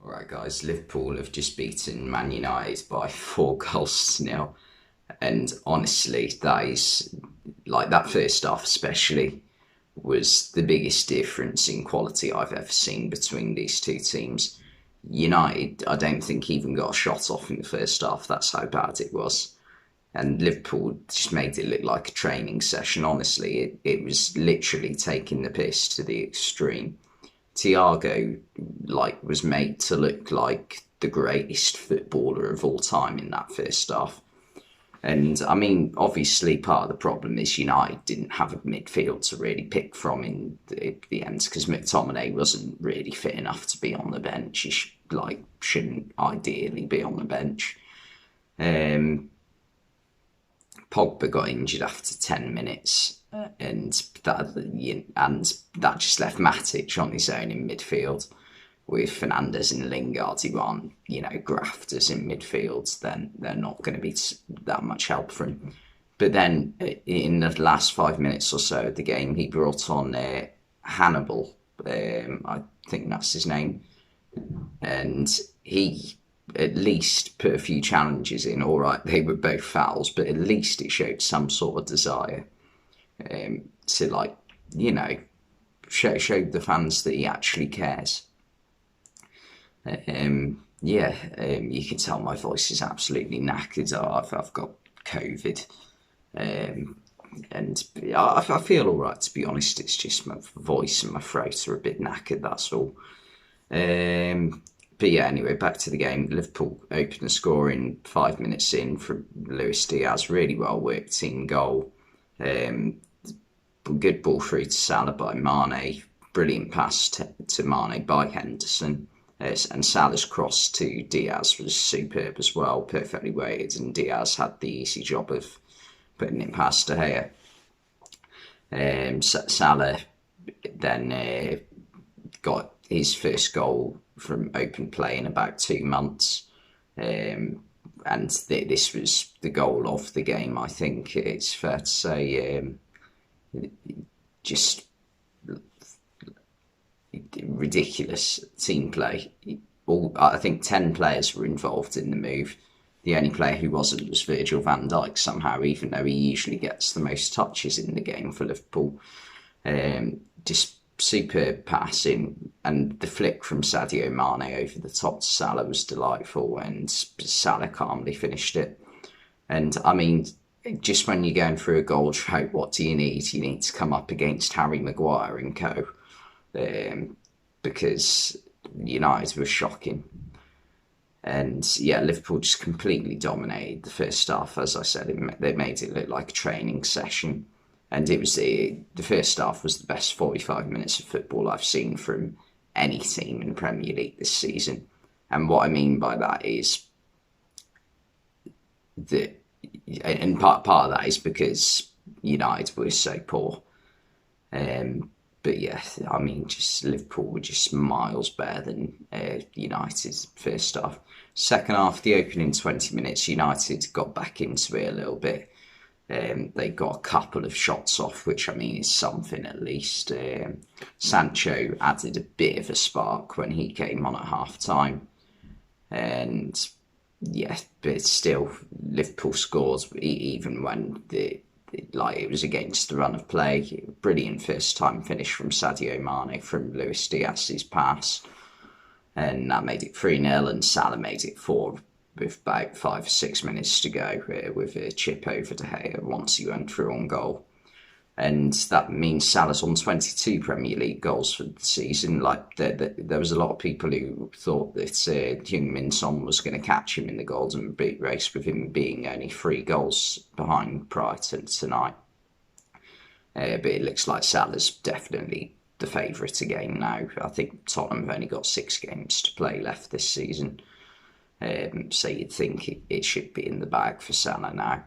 Alright guys, Liverpool have just beaten Man United by 4 goals to 0. And honestly, that is like that first half especially was the biggest difference in quality I've ever seen between these two teams. United, I don't think even got a shot off in the first half. That's how bad it was. And Liverpool just made it look like a training session. Honestly, it was literally taking the piss to the extreme. Thiago was made to look like the greatest footballer of all time in that first half. And I mean, obviously, part of the problem is United didn't have a midfield to really pick from in the end because McTominay wasn't really fit enough to be on the bench. He shouldn't ideally be on the bench. Um, Pogba got injured after 10 minutes, and that just left Matic on his own in midfield with Fernandes and Lingard, who aren't, grafters in midfield. Then they're not going to be that much help for him. But then in the last 5 minutes or so of the game, he brought on Hannibal. I think that's his name, and he at least put a few challenges in. All right, they were both fouls, but at least it showed some sort of desire to show the fans that he actually cares. You can tell my voice is absolutely knackered. I've got COVID, and I feel all right, to be honest. It's just my voice and my throat are a bit knackered. That's all. But yeah, anyway, back to the game. Liverpool opened the scoring 5 minutes in from Luis Diaz. Really well worked team goal. Good ball through to Salah by Mane. Brilliant pass to Mane by Henderson. And Salah's cross to Diaz was superb as well. Perfectly weighted, and Diaz had the easy job of putting it past De Gea. Salah then got his first goal from open play in about 2 months. And this was the goal of the game, I think it's fair to say. Just ridiculous team play. I think 10 players were involved in the move. The only player who wasn't was Virgil van Dijk somehow, even though he usually gets the most touches in the game for Liverpool. Just superb passing, and the flick from Sadio Mane over the top to Salah was delightful, and Salah calmly finished it. And I mean, just when you're going through a goal drought, what do you need? You need to come up against Harry Maguire and co. Because United was shocking. And yeah, Liverpool just completely dominated the first half. As I said, they made it look like a training session. And it was the first half was the best 45 minutes of football I've seen from any team in the Premier League this season. And what I mean by that is that, and part of that is because United were so poor. But yeah, I mean, just Liverpool were just miles better than United's first half. Second half, the opening 20 minutes, United got back into it a little bit. They got a couple of shots off, which I mean is something at least. Sancho added a bit of a spark when he came on at half time. And yeah, but still, Liverpool scores even when it was against the run of play. Brilliant first time finish from Sadio Mane from Luis Diaz's pass. And that made it 3-0, and Salah made it 4 with about 5 or 6 minutes to go with a chip over De Gea once he went through on goal. And that means Salah's on 22 Premier League goals for the season. There was a lot of people who thought that Heung-min Son was going to catch him in the Golden Boot race, with him being only 3 goals behind prior to tonight. But it looks like Salah's definitely the favourite again now. I think Tottenham have only got 6 games to play left this season. So you'd think it should be in the bag for Salah now.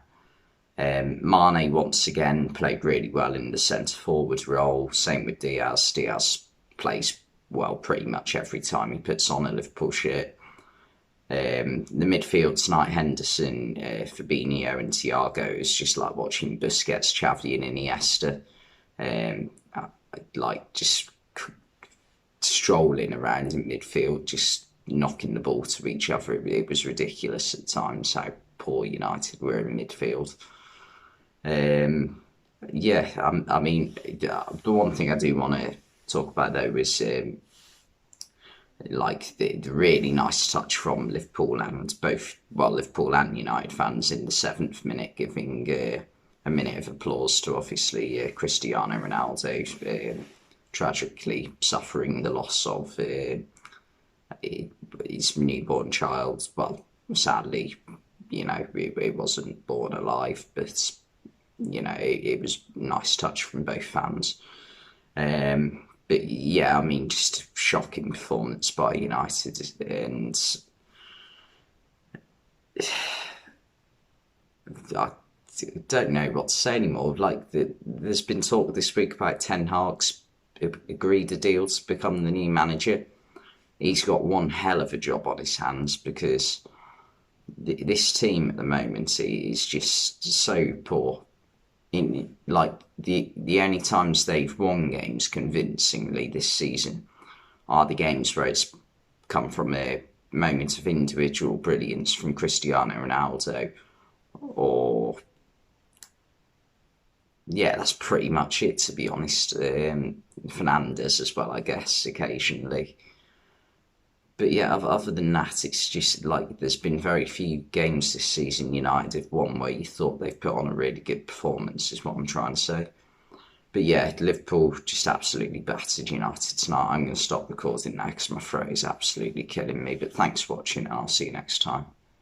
Mane once again played really well in the centre-forward role. Same with Diaz. Diaz plays well pretty much every time he puts on a Liverpool shirt. The midfield tonight, Henderson, Fabinho and Thiago, is just like watching Busquets, Xavi and Iniesta. Just strolling around in midfield, just knocking the ball to each other. It was ridiculous at times how poor United were in midfield. I mean, the one thing I do want to talk about though is like the really nice touch from Liverpool and Liverpool and United fans in the 7th minute, giving a minute of applause to obviously Cristiano Ronaldo, tragically suffering the loss of his newborn child. Well, sadly, it wasn't born alive, but it was a nice touch from both fans. But yeah, I mean, just a shocking performance by United, and I don't know what to say anymore. Like, there's been talk this week about Ten Hag's agreed a deal to become the new manager. He's got one hell of a job on his hands, because this team at the moment is just so poor. In like the only times they've won games convincingly this season are the games where it's come from a moment of individual brilliance from Cristiano Ronaldo, or yeah, that's pretty much it, to be honest. Fernandes as well, I guess, occasionally. But yeah, other than that, it's just like there's been very few games this season United have won where you thought they've put on a really good performance, is what I'm trying to say. But yeah, Liverpool just absolutely battered United tonight. I'm going to stop recording now because my throat is absolutely killing me. But thanks for watching, and I'll see you next time.